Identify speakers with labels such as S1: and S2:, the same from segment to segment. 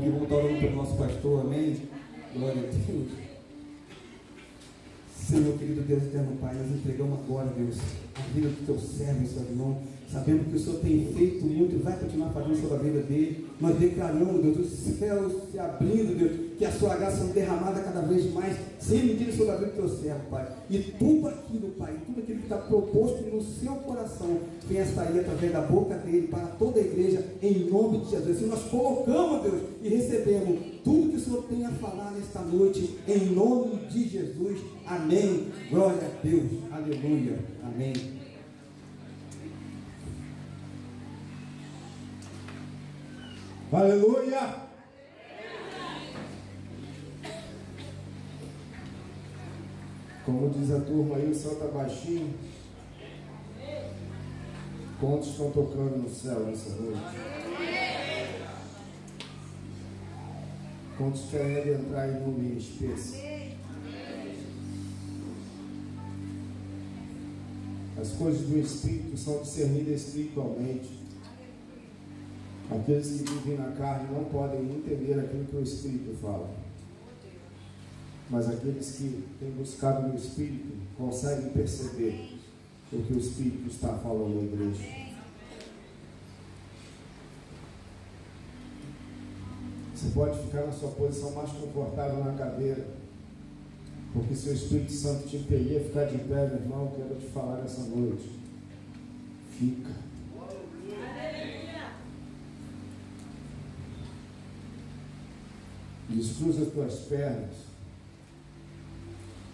S1: aqui, vamos estar orando pelo nosso pastor, amém? Glória a Deus. Senhor, querido Deus eterno Pai, nós entregamos agora, Deus, a vida do teu servo, seu irmão, sabendo que o Senhor tem feito muito e vai continuar fazendo sobre a vida dele. Nós declaramos, Deus, os céus se abrindo, Deus, que a sua graça seja derramada cada vez mais, sem medida sobre a vida do teu servo, Pai. E tudo aquilo, Pai, tudo aquilo que está proposto no seu coração, venha sair através da boca dele para toda a igreja, em nome de Jesus. Assim nós colocamos, Deus, e recebemos tudo que o Senhor tem a falar nesta noite, em nome de Jesus. Amém. Glória a Deus. Aleluia. Amém.
S2: Aleluia. Como diz a turma aí, o céu está baixinho. Quantos estão tocando no céu nessa noite? Quantos querem entrar em nuvem espessa? As coisas do Espírito são discernidas espiritualmente. Aqueles que vivem na carne não podem entender aquilo que o Espírito fala. Mas aqueles que têm buscado no Espírito conseguem perceber o que o Espírito está falando na igreja. Você pode ficar na sua posição mais confortável na cadeira, porque se o Espírito Santo te impedir a ficar de pé, meu irmão, eu quero te falar nessa noite. Fica. Descruza as tuas pernas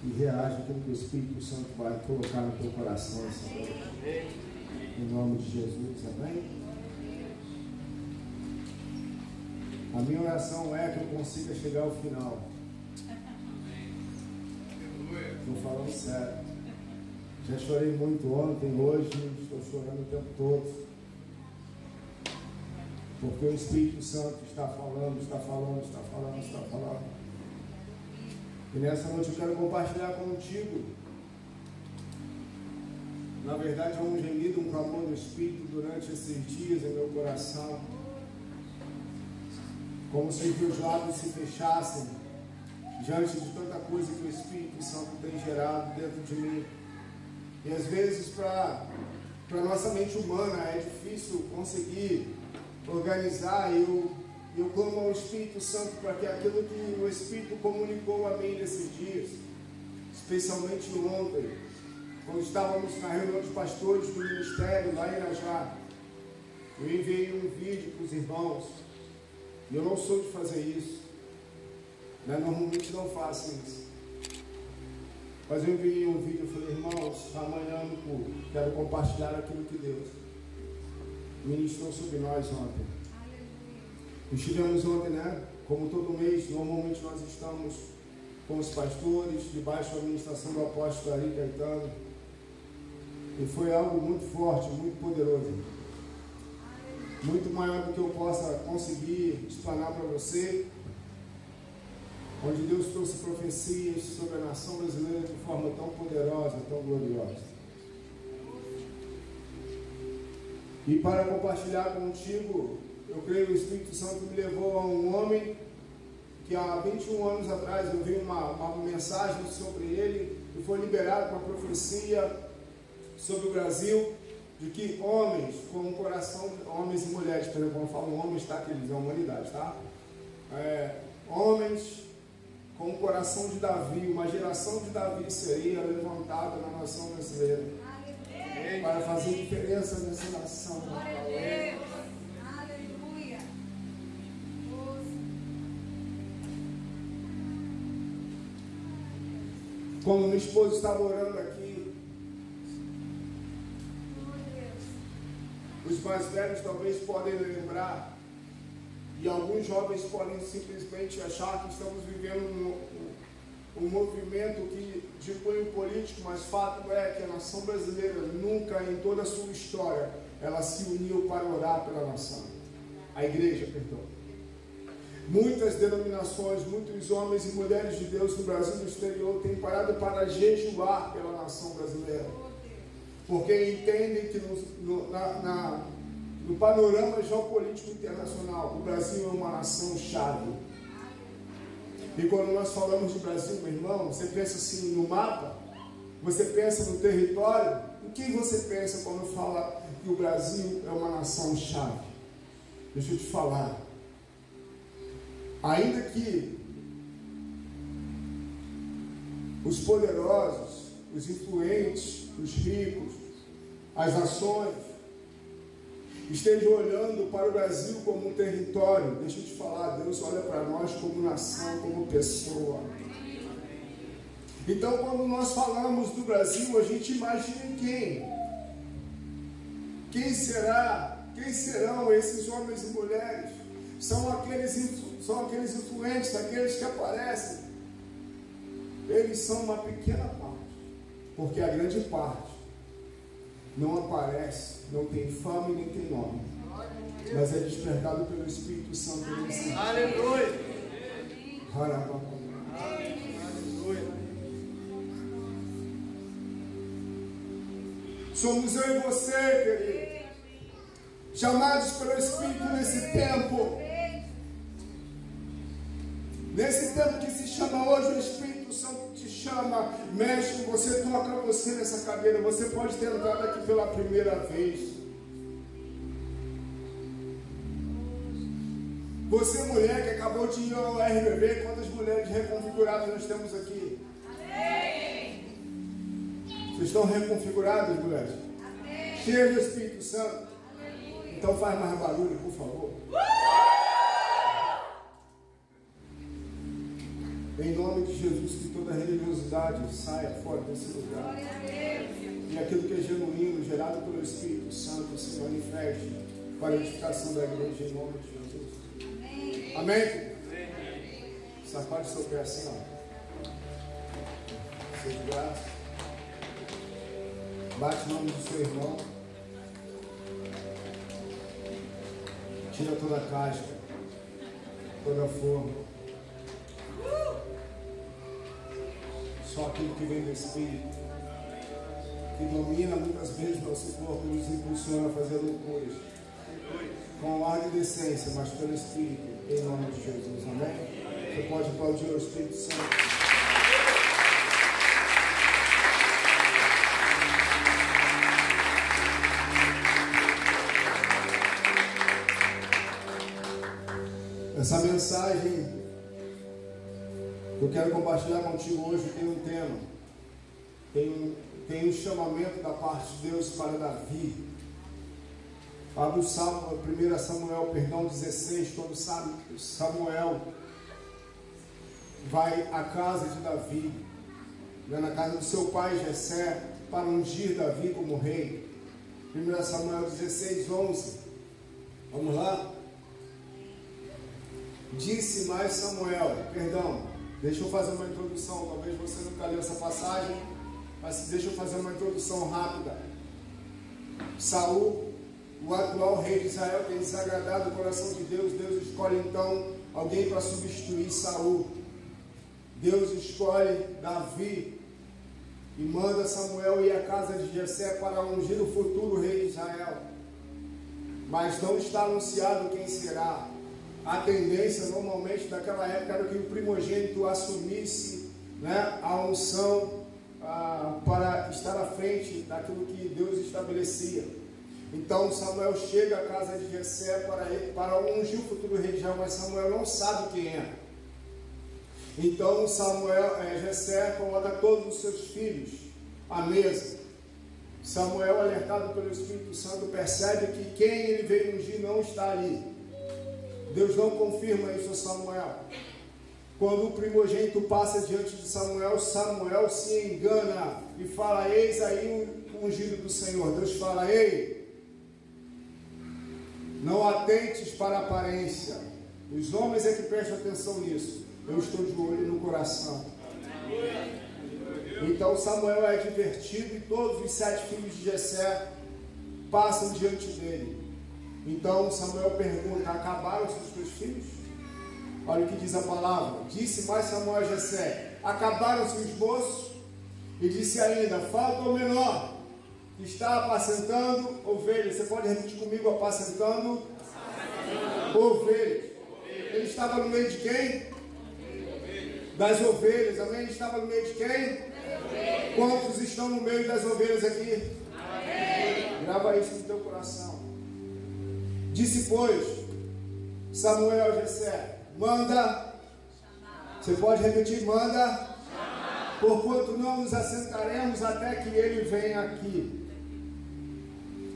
S2: e reage àquilo que o Espírito Santo vai colocar no teu coração essa noite. Em nome de Jesus, amém? A minha oração é que eu consiga chegar ao final. Estou falando sério. Já chorei muito ontem, hoje estou chorando o tempo todo. Porque o Espírito Santo está falando, está falando, está falando, está falando. E nessa noite eu quero compartilhar contigo. Na verdade é um gemido, um clamor do Espírito durante esses dias em meu coração. Como se os lábios se fechassem diante de tanta coisa que o Espírito Santo tem gerado dentro de mim. E às vezes para a nossa mente humana é difícil conseguir organizar. Eu clamo ao Espírito Santo para que aquilo que o Espírito comunicou a mim nesses dias, especialmente ontem, quando estávamos na reunião de pastores do ministério lá em Irajá, eu enviei um vídeo para os irmãos. E eu não sou de fazer isso, né? Normalmente não faço isso. Mas eu enviei um vídeo e falei, irmãos, amanhã no culto, quero compartilhar aquilo que Deus ministrou sobre nós ontem. Estivemos ontem, né? Como todo mês, normalmente nós estamos com os pastores, debaixo da administração do apóstolo Ari Caetano. E foi algo muito forte, muito poderoso. Muito maior do que eu possa conseguir explanar para você, onde Deus trouxe profecias sobre a nação brasileira de forma tão poderosa, tão gloriosa. E para compartilhar contigo, eu creio que o Espírito Santo me levou a um homem que há 21 anos atrás eu vi uma mensagem sobre ele e foi liberado uma profecia sobre o Brasil, de que homens com um coração, homens e mulheres, por exemplo, quando falam homens, tá, que eles é a humanidade, tá? Homens com o coração de Davi, uma geração de Davi seria levantada na nação brasileira. Aleluia. Para fazer diferença nessa nação.
S3: Aleluia. Aleluia.
S2: Como minha esposa estava orando aqui, os mais velhos talvez podem lembrar, e alguns jovens podem simplesmente achar que estamos vivendo um movimento de cunho político, mas fato é que a nação brasileira nunca em toda a sua história ela se uniu para orar pela nação. A igreja, perdão. Muitas denominações, muitos homens e mulheres de Deus no Brasil e no exterior têm parado para jejuar pela nação brasileira. Porque entendem que no panorama geopolítico internacional, o Brasil é uma nação-chave. E quando nós falamos de Brasil, meu irmão, você pensa assim no mapa, você pensa no território, o que você pensa quando fala que o Brasil é uma nação-chave? Deixa eu te falar. Ainda que os poderosos, os influentes, os ricos, as nações estejam olhando para o Brasil como um território, deixa eu te falar, Deus olha para nós como nação, como pessoa. Então, quando nós falamos do Brasil, a gente imagina em quem? Quem será? Quem serão esses homens e mulheres? São aqueles influentes, aqueles que aparecem. Eles são uma pequena parte, porque a grande parte não aparece, não tem fama e nem tem nome, mas é despertado pelo Espírito Santo.
S4: Aleluia!
S2: Somos eu e você, querido, chamados pelo Espírito nesse tempo. Nesse tempo que se chama hoje, o Espírito Santo te chama, mexe com você, toca você nessa cadeira. Você pode ter entrado aqui pela primeira vez. Você, mulher que acabou de ir ao RBB, quantas mulheres reconfiguradas nós temos aqui? Amém. Vocês estão reconfiguradas, mulheres? Amém. Cheias do Espírito Santo? Aleluia. Então faz mais barulho, por favor. Em nome de Jesus, que toda religiosidade saia fora desse lugar. E aquilo que é genuíno, gerado pelo Espírito Santo, se manifeste para a edificação da igreja, em nome de Jesus. Amém? Sacode seu pé assim, ó. Seja graça. Bate o nome do seu irmão. Tira toda a casca, toda a forma. Só aquilo que vem do Espírito, que domina muitas vezes nosso corpo e nos impulsiona a fazer loucuras, com ar de decência, mas pelo Espírito, em nome de Jesus. Amém? Você pode aplaudir o Espírito Santo. Essa mensagem eu quero compartilhar contigo hoje tem um tema, tem um chamamento da parte de Deus para Davi. Abre o Salmo, 1 Samuel, 16, quando Samuel vai à casa de Davi, vai na casa do seu pai Jessé, para ungir Davi como rei. 1 Samuel 16, 11. Vamos lá? Disse mais Samuel, deixa eu fazer uma introdução, talvez você nunca leu essa passagem, mas deixa eu fazer uma introdução rápida. Saul, o atual rei de Israel, tem desagradado o coração de Deus. Deus escolhe então alguém para substituir Saul. Deus escolhe Davi e manda Samuel ir à casa de Jessé para ungir o futuro rei de Israel. Mas não está anunciado quem será. A tendência normalmente daquela época era que o primogênito assumisse, a unção para estar à frente daquilo que Deus estabelecia. Então Samuel chega à casa de Jessé para ungir o futuro rei de Israel, mas Samuel não sabe quem é. Então Jessé coloca todos os seus filhos à mesa. Samuel, alertado pelo Espírito Santo, percebe que quem ele veio ungir não está ali. Deus não confirma isso a Samuel. Quando o primogênito passa diante de Samuel, Samuel se engana e fala: eis aí o ungido do Senhor. Deus fala: ei, não atentes para a aparência. Os homens é que prestam atenção nisso. Eu estou de olho no coração. Então Samuel é advertido e todos os 7 filhos de Jessé passam diante dele. Então Samuel pergunta: acabaram-se os teus filhos? Olha o que diz a palavra. Disse mais Samuel a Jessé: acabaram-se os moços? E disse ainda: falta o menor. está apacentando ovelhas. Você pode repetir comigo, apacentando ovelhas. Ele estava no meio de quem? Das ovelhas, amém? Ele estava no meio de quem? Quantos estão no meio das ovelhas aqui? Grava isso no teu coração. Disse, pois, Samuel a Jessé, manda. Você pode repetir, manda. Porquanto não nos assentaremos até que ele venha aqui.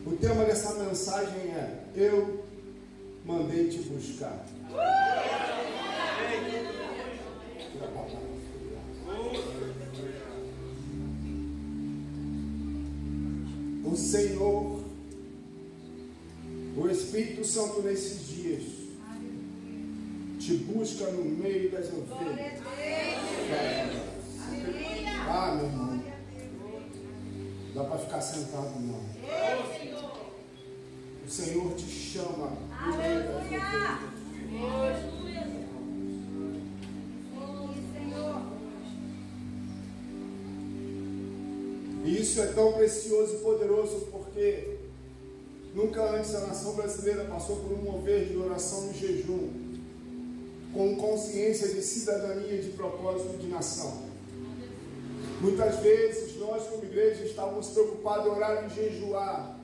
S2: O tema dessa mensagem é: eu mandei te buscar. O Senhor, o Espírito Santo nesses dias te busca no meio das ovelhas. Ah, meu irmão, não dá para ficar sentado não. O Senhor te chama no meio das ovelhas. E isso é tão precioso e poderoso porque nunca antes a nação brasileira passou por um mover de oração e jejum com consciência de cidadania, de propósito de nação. Muitas vezes nós como igreja estávamos preocupados em orar e jejuar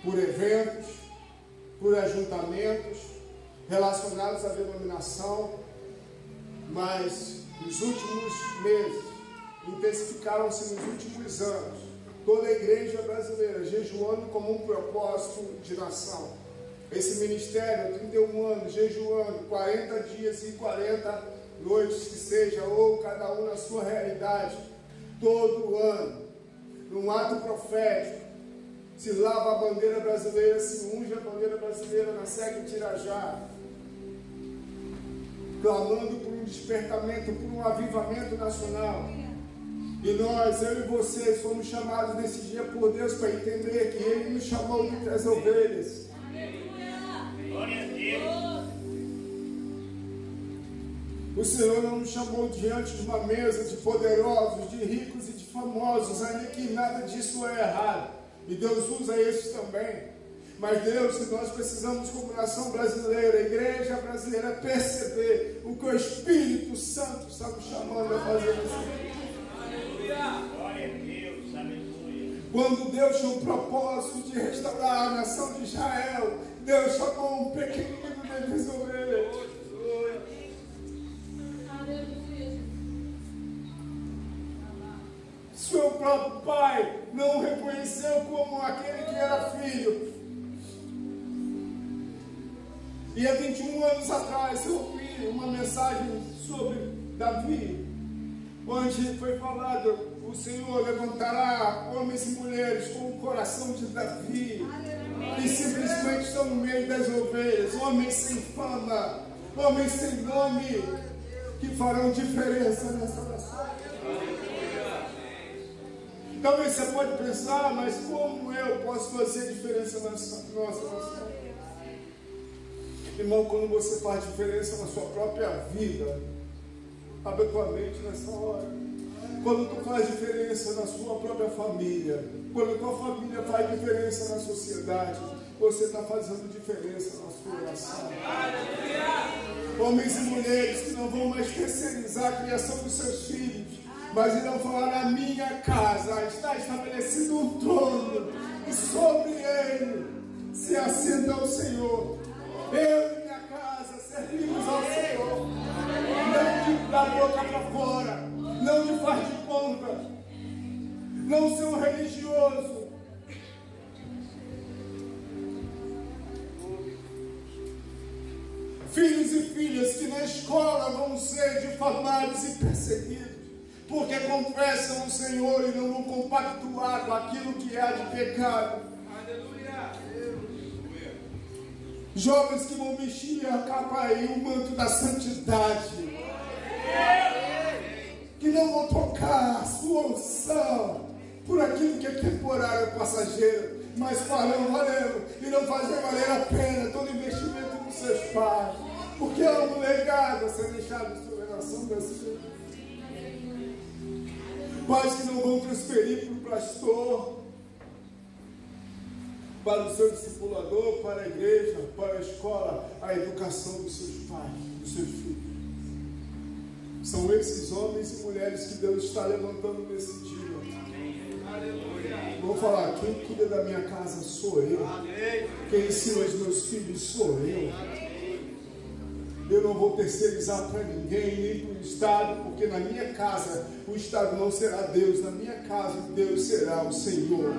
S2: por eventos, por ajuntamentos relacionados à denominação, mas nos últimos meses intensificaram-se nos últimos anos, toda a igreja brasileira jejuando como um propósito de nação. Esse ministério há 31 anos, jejuando 40 dias e 40 noites que seja, ou cada um na sua realidade, todo ano, num ato profético, se lava a bandeira brasileira, se unge a bandeira brasileira na Serra de Tirajá, clamando por um despertamento, por um avivamento nacional. E nós, eu e vocês, fomos chamados nesse dia por Deus para entender que Ele nos chamou dentre as ovelhas.
S4: Glória a Deus.
S2: O Senhor não nos chamou diante de uma mesa de poderosos, de ricos e de famosos, ainda que nada disso é errado. E Deus usa esses também. Mas Deus, que nós precisamos como nação brasileira, a igreja brasileira, perceber o que o Espírito Santo está nos chamando a fazer nesse dia.
S4: Glória a Deus, aleluia.
S2: Quando Deus tinha o propósito de restaurar a nação de Israel, Deus chamou um pequenino dentre as ovelhas. Seu próprio pai não o reconheceu como aquele que era filho. E há 21 anos atrás eu ouvi uma mensagem sobre Davi, onde foi falado: o Senhor levantará homens e mulheres com o coração de Davi, que simplesmente estão no meio das ovelhas, homens sem fama, homens sem nome, que farão diferença nessa nação. Talvez você pode pensar, mas como eu posso fazer diferença na nossa nação? Irmão, quando você faz diferença na sua própria vida, abre a tua mente nessa hora. Quando tu faz diferença na sua própria família, quando a tua família faz diferença na sociedade, você está fazendo diferença na sua nação. Homens e mulheres que não vão mais terceirizar a criação dos seus filhos, mas irão falar: na minha casa está estabelecido um trono, e sobre ele se assenta o Senhor. Eu e minha casa servimos ao Senhor, não da boca para fora, não de faz de conta, não ser um religioso. Filhos e filhas que na escola vão ser difamados e perseguidos, porque confessam o Senhor e não vão compactuar com aquilo que há de pecado. Jovens que vão vestir a capa e o manto da santidade, que não vão trocar a sua unção por aquilo que é temporário, passageiro, mas farão valer e não fazer valer a pena todo investimento dos seus pais, porque há um legado a ser deixado sobre a nação brasileira. Pais que não vão transferir para o pastor para o seu discipulador, para a igreja, para a escola, a educação dos seus pais, dos seus filhos. São esses homens e mulheres que Deus está levantando nesse dia. Vou falar, quem cuida da minha casa sou eu. Quem ensina os meus filhos sou eu. Eu não vou terceirizar para ninguém, nem para o Estado, porque na minha casa o Estado não será Deus, na minha casa Deus será o Senhor.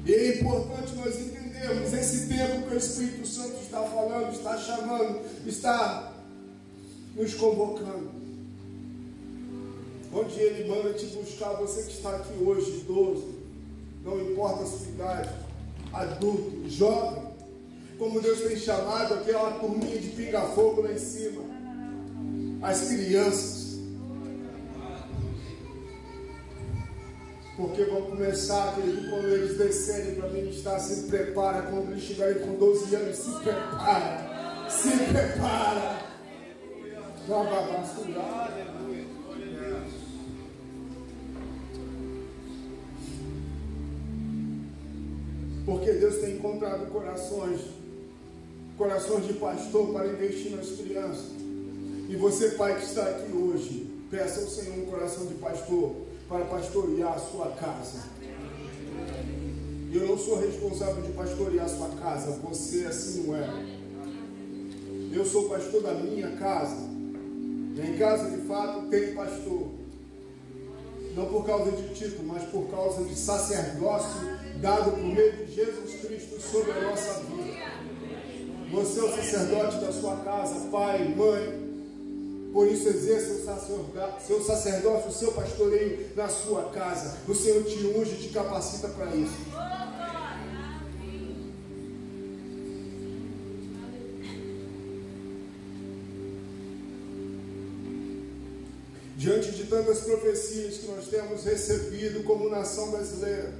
S2: E é importante nós entendermos esse tempo que o Espírito Santo está falando, está chamando, está nos convocando. Onde Ele manda te buscar, você que está aqui hoje, idoso, não importa a sua idade, adulto, jovem, como Deus tem chamado aquela turminha de pinga-fogo lá em cima, as crianças. Porque vão começar, querido, quando eles descerem para ministrar, se prepara, quando eles chegarem com 12 anos, se prepara, se prepara. Porque Deus tem encontrado corações de pastor para investir nas crianças. E você, pai que está aqui hoje, peça ao Senhor um coração de pastor para pastorear a sua casa. Eu não sou responsável de pastorear a sua casa, você assim não é. Eu sou pastor da minha casa. Em casa, de fato, tem pastor. Não por causa de título, mas por causa de sacerdócio dado por meio de Jesus Cristo sobre a nossa vida. Você é o sacerdote da sua casa, pai, mãe. Por isso exerça o seu sacerdócio, o seu pastoreio na sua casa. O Senhor te unge e te capacita para isso. Diante de tantas profecias que nós temos recebido como nação brasileira,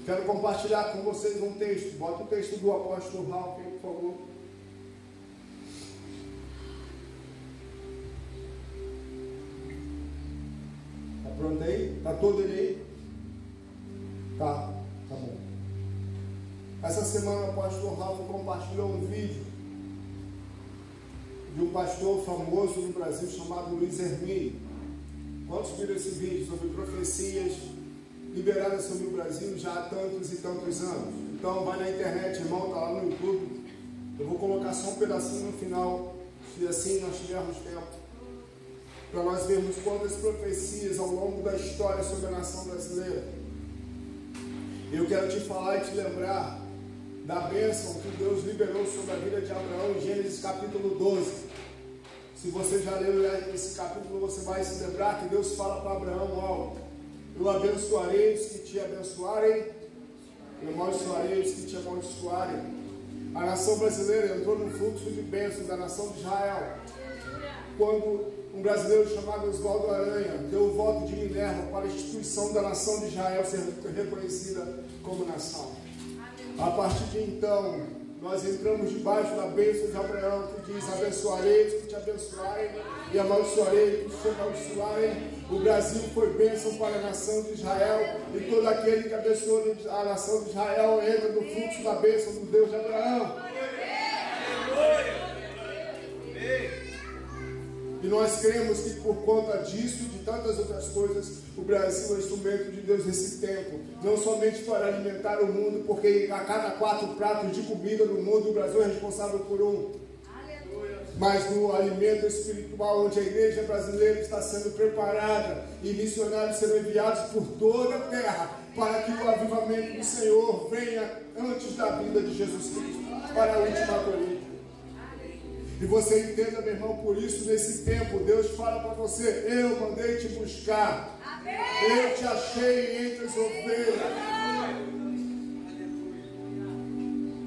S2: quero compartilhar com vocês um texto. Bota o texto do apóstolo Ralph, por favor. Está pronto aí? Está todo ele aí? Tá bom. Essa semana o apóstolo Ralph compartilhou um vídeo de um pastor famoso no Brasil chamado Luiz Hermínio. Quantos viram esse vídeo sobre profecias liberadas sobre o Brasil já há tantos e tantos anos? Então vai na internet, irmão, está lá no YouTube. Eu vou colocar só um pedacinho no final, se assim nós tivermos tempo, para nós vermos quantas profecias ao longo da história sobre a nação brasileira. Eu quero te falar e te lembrar da bênção que Deus liberou sobre a vida de Abraão em Gênesis capítulo 12. Se você já leu esse capítulo, você vai se lembrar que Deus fala para Abraão algo. Eu abençoarei os que te abençoarem, eu amaldiçoarei os que te amaldiçoarem. A nação brasileira entrou no fluxo de bênção da nação de Israel, quando um brasileiro chamado Oswaldo Aranha deu o voto de Minerva para a instituição da nação de Israel ser reconhecida como nação. A partir de então, nós entramos debaixo da bênção de Abraão, que diz: abençoarei os que te abençoarem e amaldiçoarei os que te amaldiçoarem. O Brasil foi bênção para a nação de Israel, e todo aquele que abençoa a nação de Israel entra no fluxo da bênção do Deus de Abraão. E nós cremos que por conta disso e de tantas outras coisas, o Brasil é instrumento de Deus nesse tempo. Não somente para alimentar o mundo, porque a cada 4 pratos de comida no mundo, o Brasil é responsável por um. Mas no alimento espiritual, onde a igreja brasileira está sendo preparada e missionários serão enviados por toda a terra, para que o avivamento do Senhor venha antes da vinda de Jesus Cristo, para a última colheita. E você entenda, meu irmão, por isso nesse tempo Deus fala para você: eu mandei te buscar, eu te achei entre as ovelhas.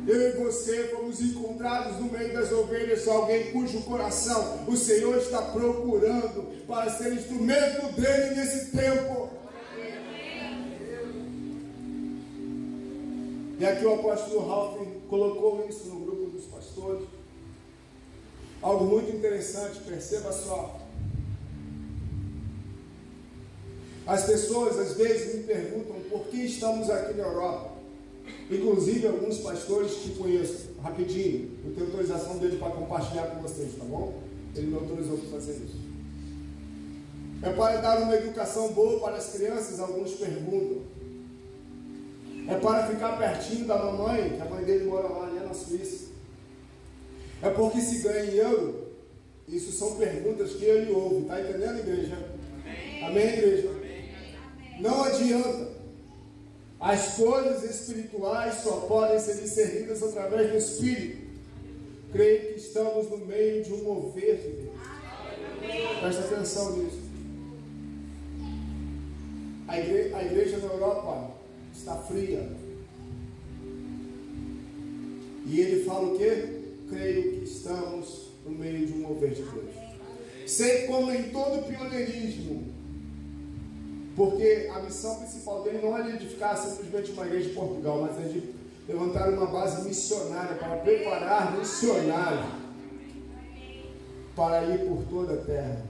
S2: Eu e você fomos encontrados no meio das ovelhas, alguém cujo coração o Senhor está procurando para ser instrumento dele nesse tempo. E aqui o apóstolo Ralph colocou isso no grupo dos pastores. Algo muito interessante, perceba só. As pessoas às vezes me perguntam por que estamos aqui na Europa. Inclusive alguns pastores que conheço, rapidinho, eu tenho autorização dele para compartilhar com vocês, tá bom? Ele me autorizou para fazer isso. É para dar uma educação boa para as crianças, alguns perguntam. É para ficar pertinho da mamãe, que a mãe dele mora lá, né, na Suíça. É porque se ganha em euro. Isso são perguntas que ele ouve, tá entendendo, igreja? Amém, igreja? Não adianta. As coisas espirituais só podem ser discernidas através do Espírito. Creio que estamos no meio de um mover de Deus. Presta atenção nisso. A igreja na Europa está fria. E ele fala o quê? Creio que estamos no meio de um mover de Deus. Sei como em todo pioneirismo, porque a missão principal dele não é de edificar simplesmente uma igreja de Portugal, mas é de levantar uma base missionária para preparar missionários para ir por toda a terra.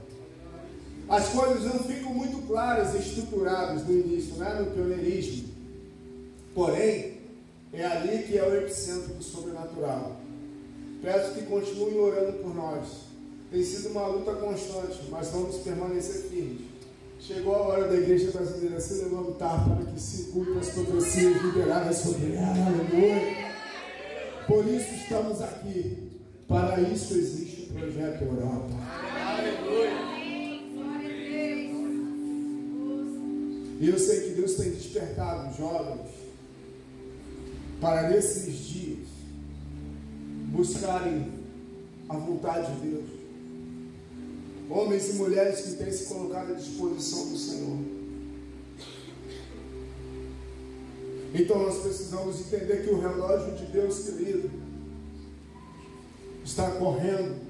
S2: As coisas não ficam muito claras e estruturadas no início, né, no pioneirismo. Porém, é ali que é o epicentro do sobrenatural. Peço que continuem orando por nós. Tem sido uma luta constante, mas vamos permanecer firmes. Chegou a hora da igreja brasileira se levantar para que se cumpram as profecias liberadas sobre ela. Aleluia. Por isso estamos aqui. Para isso existe o projeto Europa. Aleluia. E eu sei que Deus tem despertado jovens para nesses dias buscarem a vontade de Deus. Homens e mulheres que têm se colocado à disposição do Senhor. Então nós precisamos entender que o relógio de Deus, querido, está correndo.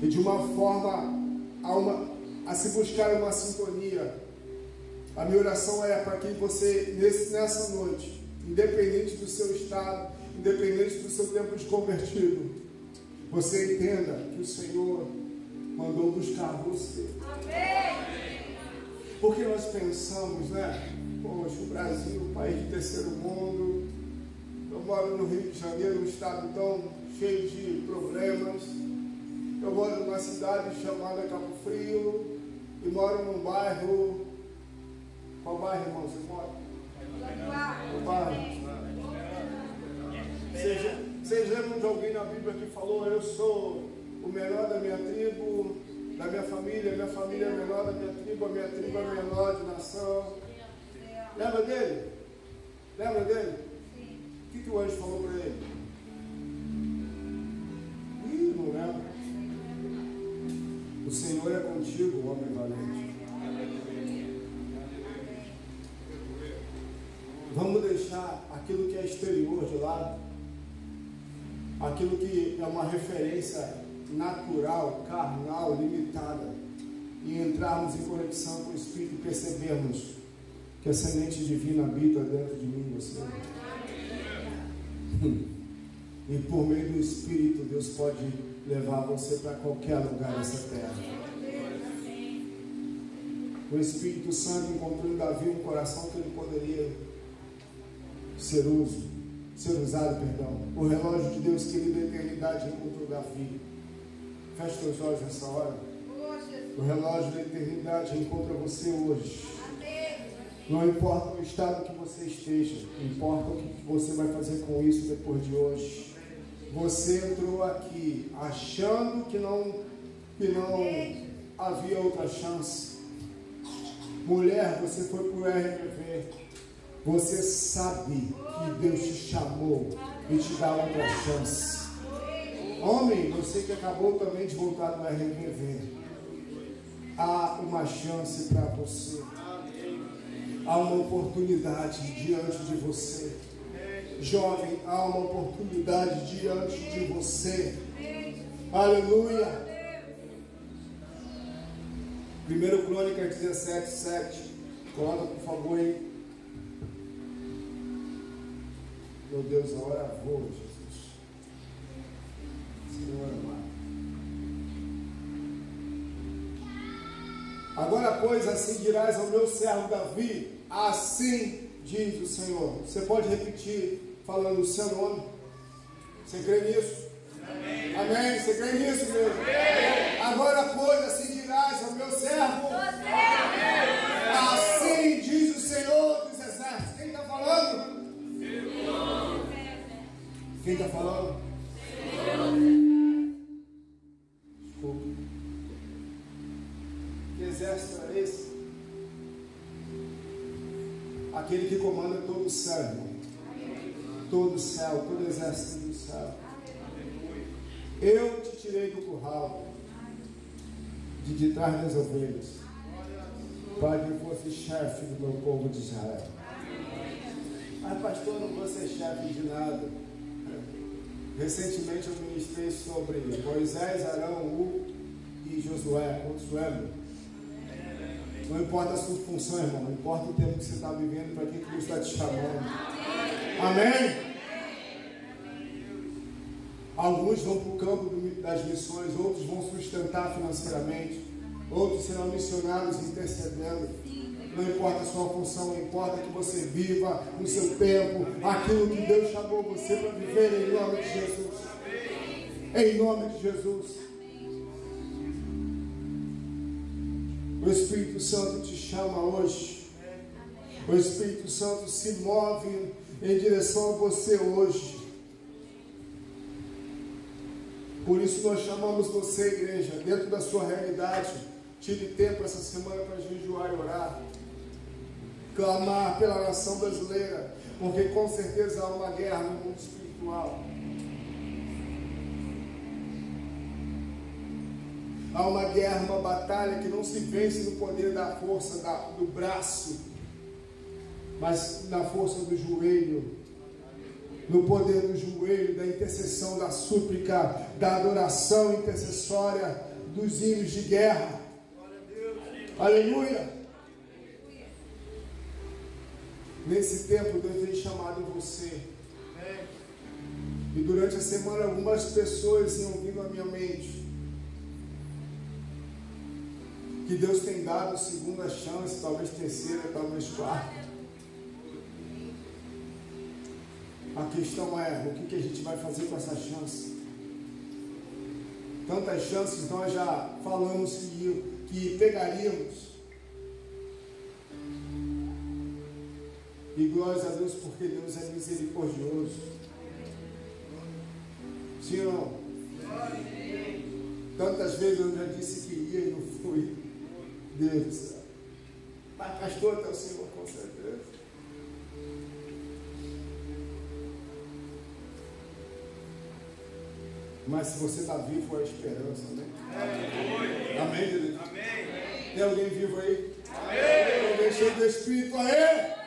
S2: E de uma forma a se buscar uma sintonia. A minha oração é para que você, nessa noite, independente do seu estado, independente do seu tempo de convertido, você entenda que o Senhor mandou buscar você. Amém. Porque nós pensamos, né? Poxa, o Brasil, um país de terceiro mundo. Eu moro no Rio de Janeiro, um estado tão cheio de problemas. Eu moro numa cidade chamada Cabo Frio e moro num bairro. Qual bairro, irmão, você mora? No bairro. Vocês lembram de alguém na Bíblia que falou: eu sou o menor da minha tribo, da minha família é menor da minha tribo é menor de nação? Lembra dele? Lembra dele? O que o anjo falou para ele? Não lembro. O Senhor é contigo, homem valente. Vamos deixar aquilo que é exterior de lado, aquilo que é uma referência natural, carnal, limitada, e entrarmos em conexão com o Espírito e percebermos que a semente divina habita dentro de mim e você. E por meio do Espírito, Deus pode levar você para qualquer lugar dessa terra. O Espírito Santo encontrou em Davi um coração que ele poderia ser usado. O relógio de Deus, querido, da eternidade, encontrou Davi. Feche teus olhos nessa hora. O relógio da eternidade encontra você hoje. Não importa o estado que você esteja, importa o que você vai fazer com isso depois de hoje. Você entrou aqui achando que não havia outra chance. Mulher, você foi para o RPV. Você sabe que Deus te chamou e te dá outra chance. Homem, você que acabou também de voltar do RPV, há uma chance para você. Há uma oportunidade diante de você. Jovem, há uma oportunidade diante de você. Aleluia. 1 Crônicas 17, 7. Coloca, por favor, aí. Meu Deus, a hora voa, Jesus. Senhor amado. Agora, pois, assim dirás ao meu servo Davi, assim diz o Senhor. Você pode repetir falando o seu nome? Você crê nisso? Amém. Amém. Você crê nisso mesmo? Amém. Agora, pois, assim dirás ao meu servo. Assim diz o Senhor dos exércitos. Quem está falando? Quem está falando? Desculpa. Que exército é esse? Aquele que comanda todo o céu, irmão. Todo o céu, todo o exército do céu. Eu te tirei do curral, de trás das ovelhas, para que fosse chefe do meu povo de Israel. Mas pastor, eu não vou ser chefe de nada. Recentemente eu ministrei sobre Moisés, Arão, Hu e Josué. Quantos lembram? Não importa a sua função, irmão, não importa o tempo que você está vivendo, para que Deus está te chamando. Amém? Alguns vão para o campo das missões, outros vão sustentar financeiramente, outros serão missionários intercedendo. Não importa a sua função, não importa que você viva no seu tempo aquilo que Deus chamou você para viver, em nome de Jesus. Em nome de Jesus. O Espírito Santo te chama hoje. O Espírito Santo se move em direção a você hoje. Por isso nós chamamos você, igreja, dentro da sua realidade. Tire tempo essa semana para jejuar e orar. Clamar pela nação brasileira, porque com certeza há uma guerra no mundo espiritual. Há uma guerra, uma batalha que não se vence no poder da força do braço, mas na força do joelho, no poder do joelho, da intercessão, da súplica, da adoração intercessória, dos hinos de guerra. Aleluia! Nesse tempo Deus tem chamado você. E durante a semana algumas pessoas iam vindo à minha mente que Deus tem dado segunda chance, talvez terceira, talvez quarta. A questão é, o que a gente vai fazer com essa chance? Tantas chances nós já falamos que pegaríamos. E glórias a Deus, porque Deus é misericordioso. Sim ou não? Tantas vezes eu já disse que ia e não fui. Deus do céu. Mas pastor, até o Senhor, com certeza. Mas se você está vivo, é a esperança, né? Amém, querido? Amém. Tem alguém vivo aí? Amém. Tem alguém cheio do Espírito aí?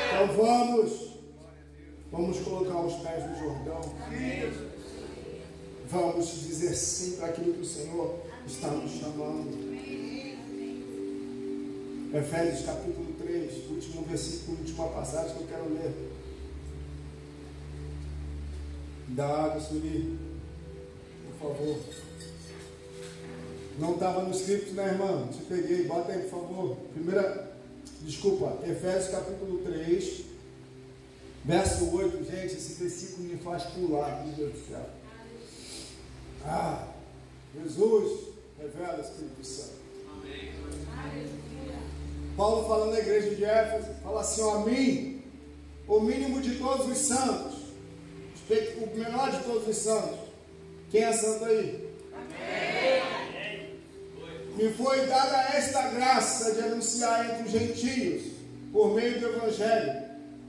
S2: Então vamos colocar os pés no Jordão. Vamos dizer sim para aquilo que o Senhor está nos chamando. Efésios capítulo 3, último versículo, última passagem que eu quero ler. Dá água, Suri, por favor. Não estava no script, né, irmã? Te peguei, bota aí, por favor. Efésios capítulo 3, verso 8. Gente, esse versículo me faz pular, meu Deus do céu. Jesus revela o Espírito Santo. Amém. Paulo falando na igreja de Éfeso, fala assim: ó, a mim, o mínimo de todos os santos, o menor de todos os santos. Quem é santo aí? Amém. Me foi dada esta graça de anunciar entre os gentios, por meio do Evangelho,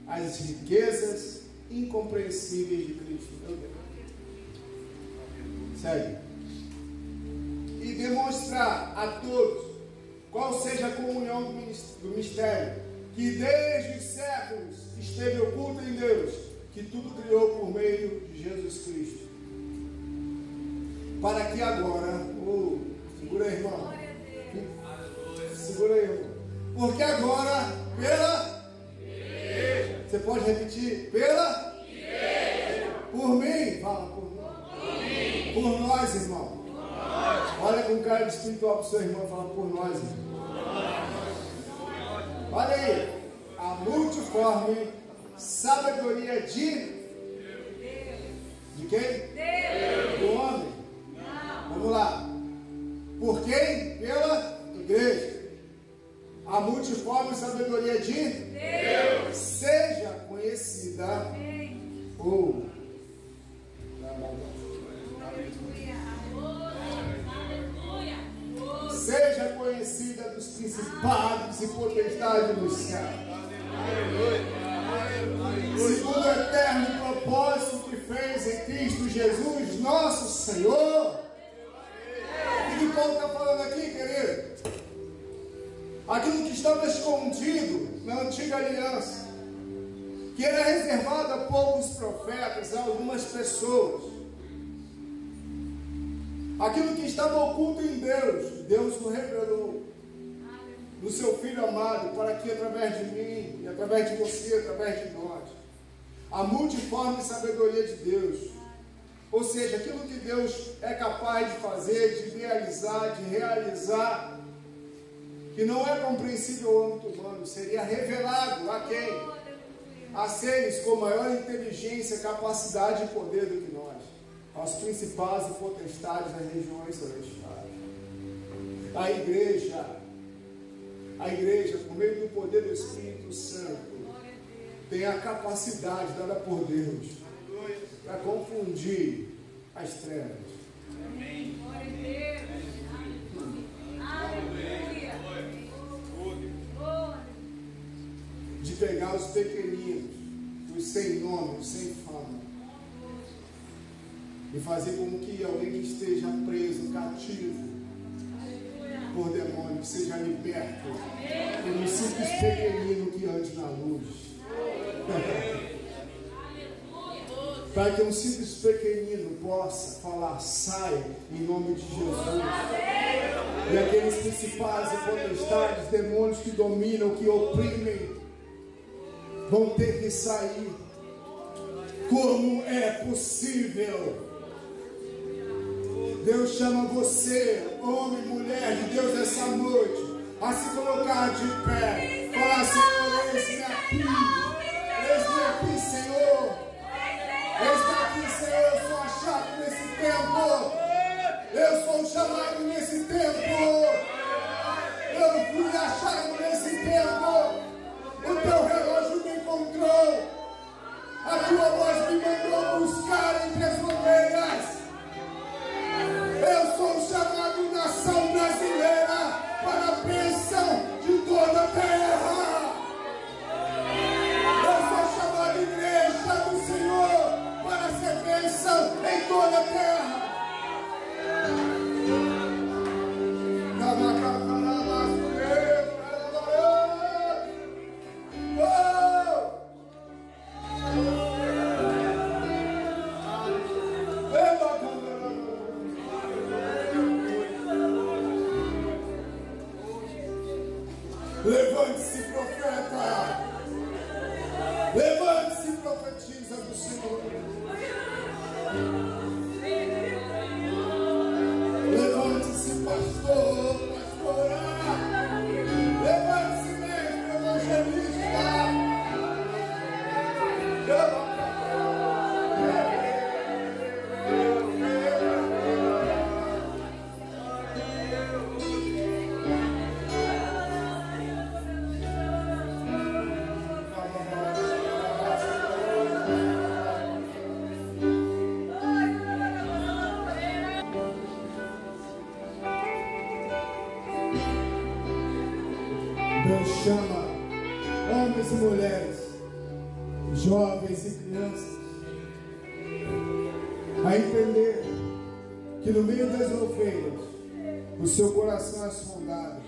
S2: as riquezas incompreensíveis de Cristo. Meu Deus. Segue. E demonstrar a todos qual seja a comunhão do mistério, que desde os séculos esteve oculto em Deus, que tudo criou por meio de Jesus Cristo. Para que agora, segura aí, irmão. Segura aí, irmão. Porque agora, você pode repetir? Por mim, fala por mim. com cara de espiritual para o seu irmão e fala por nós, irmão. Olha aí, a multiforme sabedoria de quem? Deus. Do homem. Não. Vamos lá. Por quem? Pela igreja. A multiforme sabedoria de Deus seja conhecida ou seja conhecida dos principados e potestades dos céus. Segundo o eterno propósito que fez em Cristo Jesus, nosso Senhor. O que Paulo está falando aqui, querido? Aquilo que estava escondido na antiga aliança, que era reservado a poucos profetas, a algumas pessoas. Aquilo que estava oculto em Deus, Deus o revelou no seu Filho amado, para que através de mim, e através de você, através de nós, a multiforme sabedoria de Deus, ou seja, aquilo que Deus é capaz de fazer, de realizar, que não é compreensível ao âmbito humano, seria revelado a quem? A seres com maior inteligência, capacidade e poder do que nós, aos principais e potestades das regiões celestiais. A igreja, por meio do poder do Espírito Santo, tem a capacidade dada por Deus para confundir as trevas.
S3: Amém. Glória a Deus.
S2: De pegar os pequeninos, os sem nome, os sem fama, e fazer com que alguém que esteja preso, cativo por demônios, seja liberto por um simples pequenino que ande na luz. Para que um simples pequenino possa falar, sai em nome de Jesus. E aqueles principais e potestades, demônios que dominam, que oprimem, vão ter que sair. Como é possível? Deus chama você, homem e mulher de Deus, essa noite, a se colocar de pé. Falar, Senhor, eis-me aqui. Eis-me aqui, Senhor. Eis-me aqui, Senhor. Eu sou achado nesse tempo. Eu sou chamado nesse tempo. Eu fui achado nesse tempo. O teu relógio me encontrou. A tua voz me mandou buscar entre as ovelhas. Eu sou chamado nação brasileira para a bênção de toda a terra. Eu sou chamado igreja do Senhor para ser bênção em toda a terra. Levante-se, profeta. Levante-se, profetiza do Senhor. Levante-se, pastor, pastora. Levante-se, mestre, evangelista. Deus chama homens e mulheres, jovens e crianças, a entender que no meio das ovelhas, o seu coração é sondado.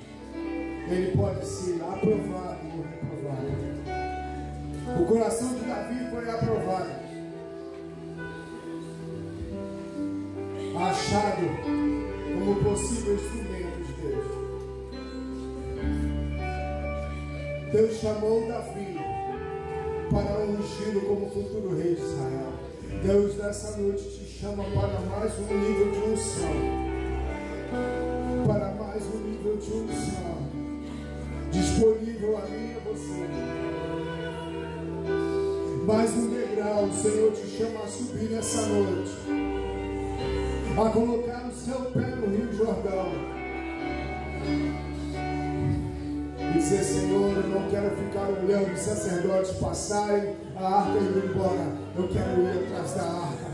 S2: Ele pode ser aprovado ou reprovado. O coração de Davi foi aprovado, achado como possível instrumento de Deus. Deus chamou Davi para ungí-lo como futuro rei de Israel. Deus nessa noite te chama para mais um nível de unção. para mais um nível de unção disponível a mim e a você. Mais um degrau, o Senhor te chama a subir nessa noite, a colocar o seu pé no Rio Jordão e dizer: Senhor, eu não quero ficar olhando os sacerdotes passarem, a arca indo embora. Eu quero ir atrás da arca.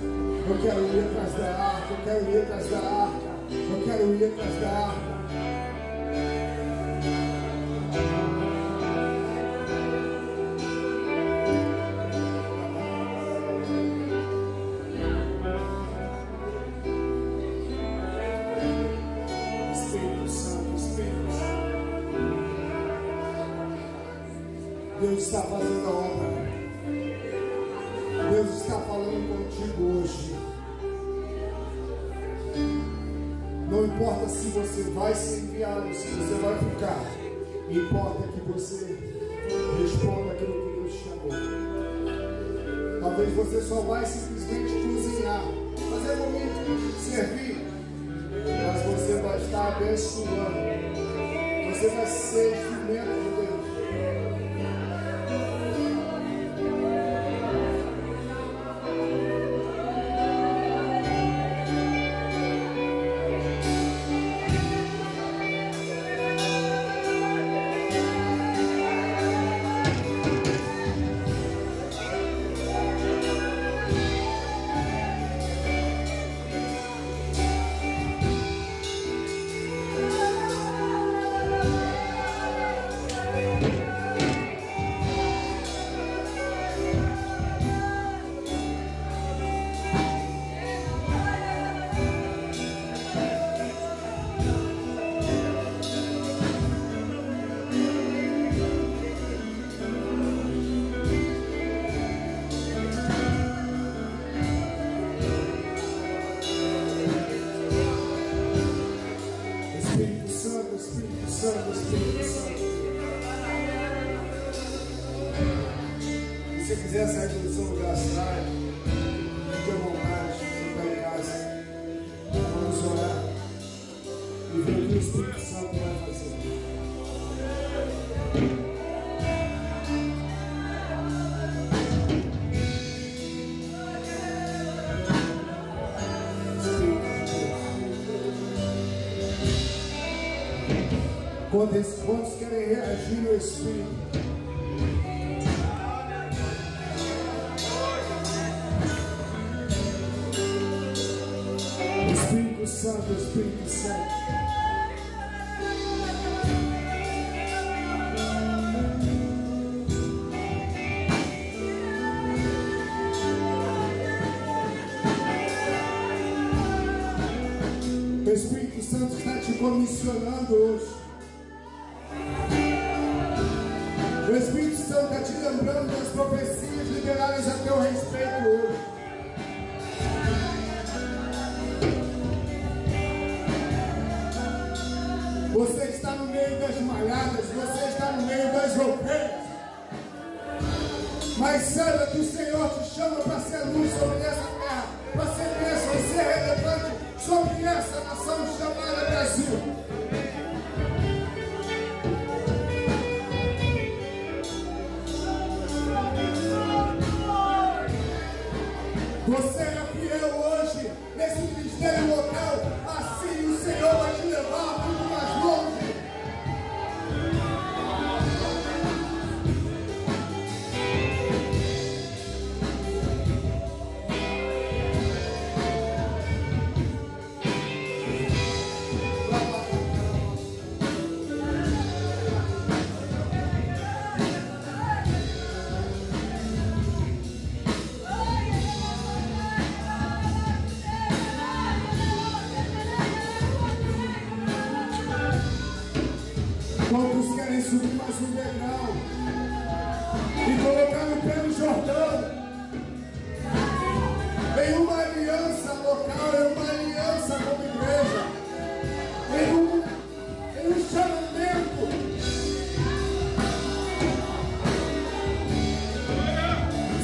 S2: Eu quero ir atrás da arca. Eu quero ir atrás da arca. Eu quero ir atrás da arca. Deus está fazendo a obra. Deus está falando contigo hoje. Não importa se você vai ser enviado, se você vai ficar. Importa que você responda aquilo que Deus chamou. Talvez você só vai simplesmente cozinhar, fazer comida, servir, mas você vai estar abençoando. Você vai ser instrumento de Deus. Se você quiser sair do seu lugar, saia. Fique à vontade, você está em casa. Vamos orar e ver o que o Espírito Santo vai fazer. Quantos querem reagir no Espírito? Espírito Santo, Espírito Santo. O Espírito Santo está te comissionando hoje. O Espírito Santo está te lembrando das profecias liberadas a teu respeito hoje. Você está no meio das malhadas, você está no meio das loucuras. Mas saiba que o Senhor te chama para ser luz sobre essa terra, para ser bênção e ser relevante sobre essa nação chamada Brasil. Você é fiel hoje nesse ministério local, assim o Senhor vai te levar muito mais longe. Quantos querem subir mais um degrau e colocar o pé no Jordão em uma aliança local, em uma aliança como igreja, em um chamamento?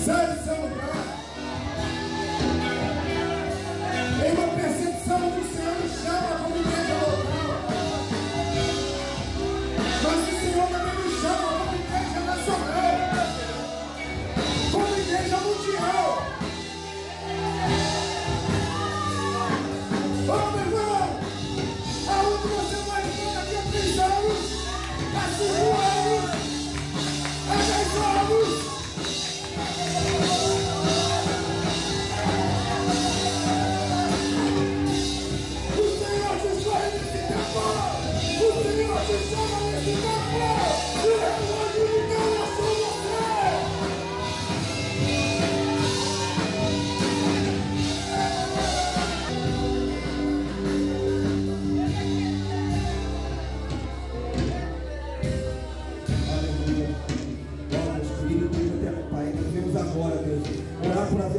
S2: Sai do seu lugar, em uma percepção que o Senhor nos chama como igreja local.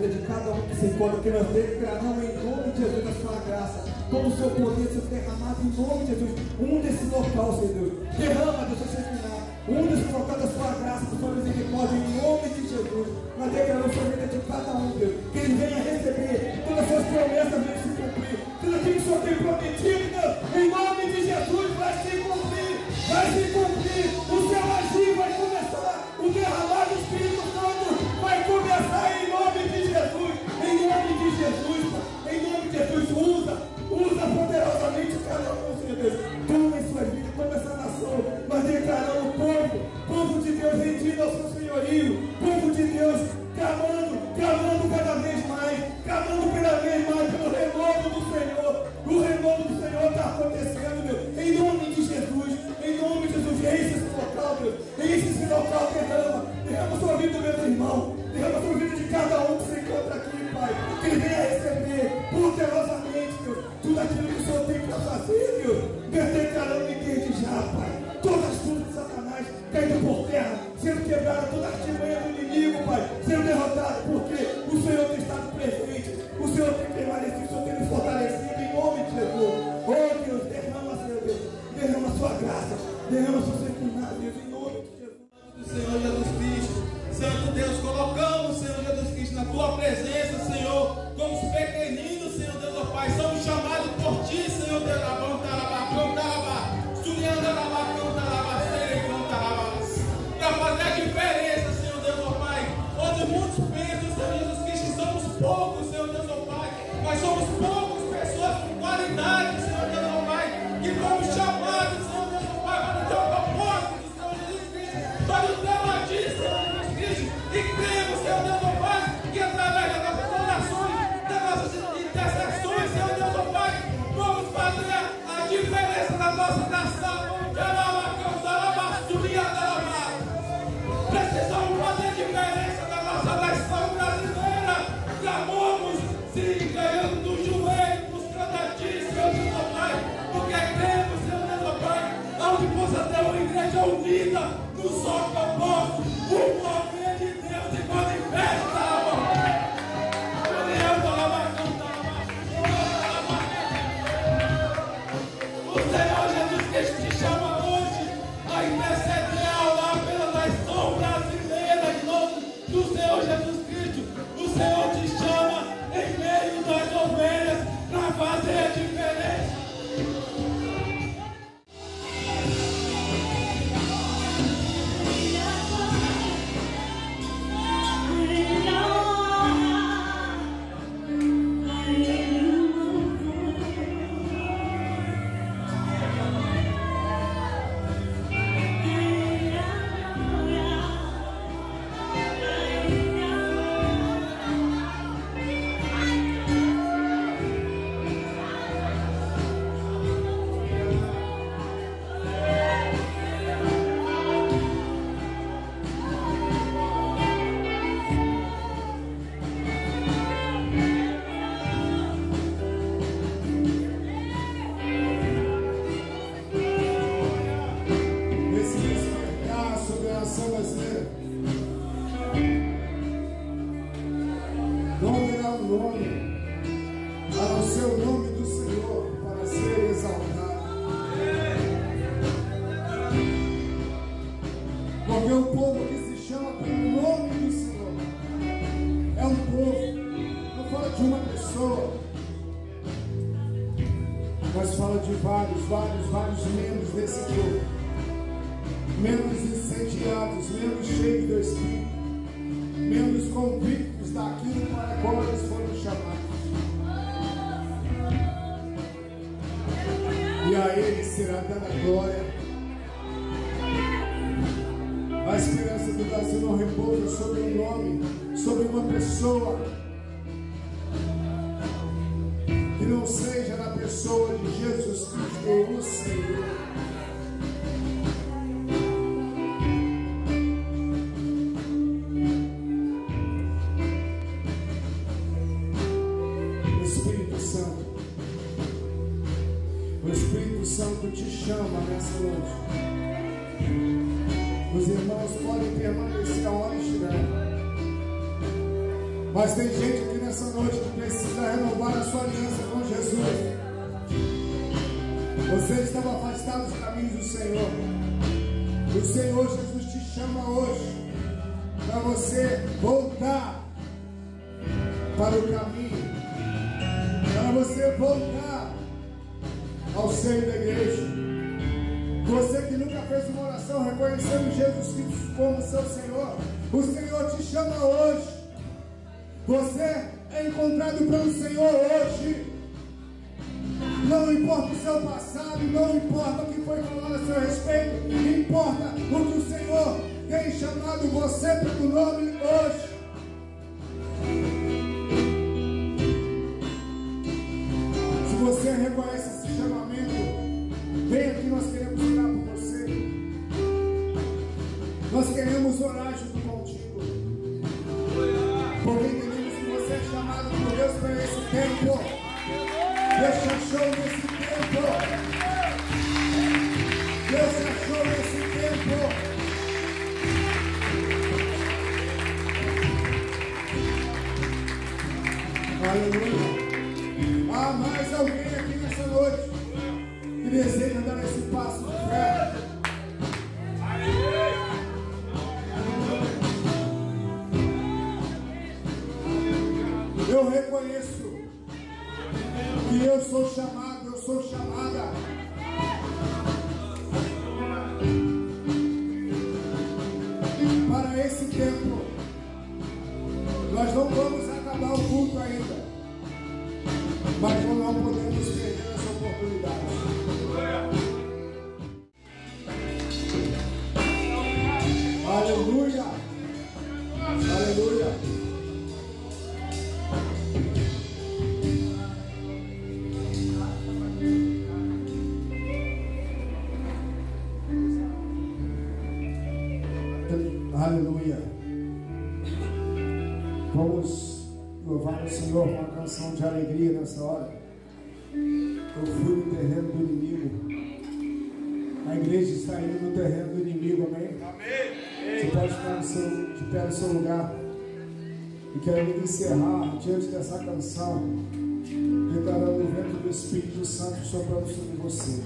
S1: vida de cada um que se encontra, que nós declaramos em nome de Jesus a sua graça, como o seu poder ser derramado em nome de Jesus. Desse local, Senhor Deus, derrama, Deus, seu final, desse local da sua graça, da sua misericórdia, em nome de Jesus. Nós declaramos a vida de cada um, Deus, que ele venha receber todas as suas promessas, venha se cumprir, tudo aquilo que o Senhor tem prometido, Deus, em nome de Jesus, vai se cumprir, vai se cumprir. O seu agir vai começar, o derramar do Espírito Santo vai começar em nome de Jesus, em nome de Jesus, em nome de Jesus. Usa poderosamente cada um, Senhor Deus. Toma em sua vida, toma essa nação. Nós declaramos povo de Deus rendido ao seu senhorio, povo de Deus clamando cada vez mais, clamando cada vez mais pelo renovo do Senhor. O renovo do Senhor está acontecendo, Deus, em nome de Jesus, em nome de Jesus. Enche esse local, Deus, enche esse local, derrama sua vida, meu irmão, derrama sua vida de cada um que se encontra aqui, Pai, que ele venha receber poderosamente, Deus, tudo aquilo que o Senhor tem para fazer, Deus. Declarando desde já, Pai, todas as tuas de Satanás caindo por terra, sendo quebrada, toda a artimanha do inimigo, Pai, sendo derrotado, porque o Senhor tem estado presente, o Senhor tem permanecido, o Senhor tem nos fortalecido, em nome de Jesus. Oh Deus, derrama, Senhor Deus, derrama a sua graça, derrama a sua secundária, Deus, em nome de Jesus.
S5: Do Senhor Jesus Cristo, Santo Deus, colocamos, Senhor Jesus Cristo, na tua presença, Senhor, como os pequeninos, Senhor Deus, ó Pai, somos chamados por ti, Senhor Deus, para fazer a diferença, Senhor Deus, ó Pai, onde muitos pensam, Senhor Jesus Cristo, que somos poucos, Senhor Deus, ó Pai, mas somos poucos pessoas com qualidade, Senhor Deus, ó Pai, que fomos chamados, Senhor Deus, ó Pai, para o teu propósito, Senhor Jesus Cristo, para o teu agir, Senhor Jesus Cristo, e cremos, Senhor Deus, ó Pai, que através das nossas orações, das nossas intercessões, Senhor Deus, ó Pai, vamos fazer a diferença na nossa nação. Precisamos fazer diferença na nossa nação brasileira. Clamamos, sim, ganhando do joelho, buscando a ti, Senhor Deus, ó Pai, porque cremos, Senhor Deus, ó Pai, onde possa ter uma igreja unida no só propósito, o mover de Deus se manifesta. O Senhor Jesus Cristo te chama hoje a interceder ao lar pela nação brasileira em nome do Senhor Jesus Cristo. O Senhor te chama em meio das ovelhas para fazer a diferença.
S2: Mas fala de vários membros desse corpo. Membros incendiados, membros cheios do Espírito, membros convictos daquilo para qual eles foram chamados. E a Ele será dada a glória. A esperança do Brasil não repousa sobre um nome, sobre uma pessoa, que não seja na pessoa de Jesus Cristo, o Senhor. O Espírito Santo te chama nessa noite. Os irmãos podem permanecer aonde estiver. Mas tem gente aqui nessa noite que precisa renovar a sua aliança com Jesus. Você estava afastado dos caminhos do Senhor. O Senhor Jesus te chama hoje para você voltar para o caminho, para você voltar ao seio da igreja. Você que nunca fez uma oração reconhecendo Jesus Cristo como seu Senhor, o Senhor te chama hoje. Você é encontrado pelo Senhor hoje. Não importa o seu passado, não importa o que foi falado a seu respeito, importa o que o Senhor tem chamado você pelo nome hoje. Se você reconhece esse chamamento, vem aqui, nós queremos orar por você. Nós queremos orar junto contigo, porque entendemos que você é chamado por Deus para esse tempo. Deus te achou nesse tempo. Deus te achou nesse tempo. Aleluia. Há mais alguém aqui nessa noite que deseja dar esse passo de fé? Eu reconheço que eu sou chamado, eu sou chamada. Para esse tempo. Nós não vamos acabar o culto ainda, mas nós não podemos perder essa oportunidade. Aleluia. Aleluia. Aleluia. Vamos louvar o Senhor com uma canção de alegria nessa hora. Eu fui no terreno do inimigo. A igreja está indo no terreno do inimigo, amém? Você pode ficar de pé no seu lugar. E quero encerrar diante dessa canção, declarando o vento do Espírito Santo soprando sobre você.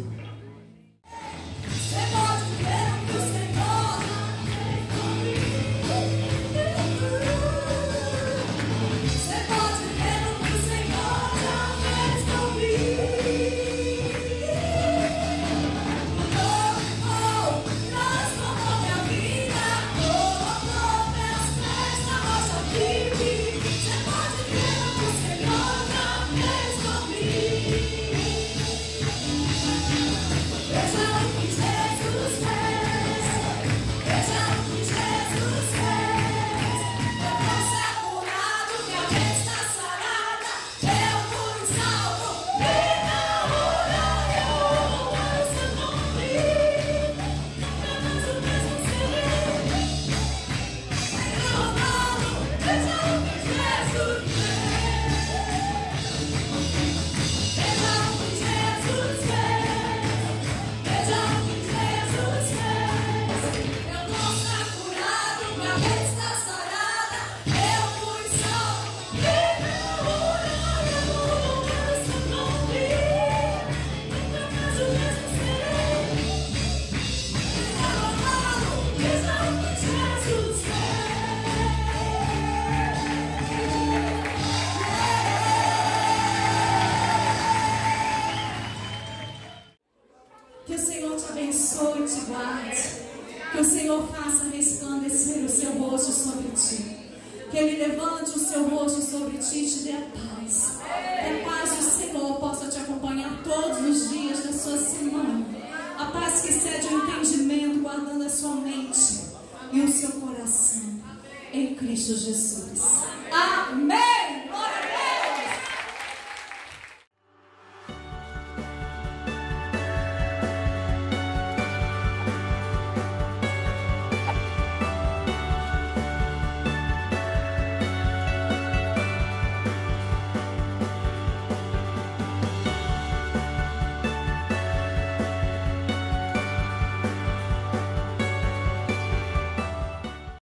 S6: Que o Senhor faça resplandecer o seu rosto sobre ti. Que Ele levante o seu rosto sobre ti e te dê a paz. Que a paz do Senhor possa te acompanhar todos os dias da sua semana. A paz que excede o entendimento, guardando a sua mente e o seu coração. Em Cristo Jesus. Amém!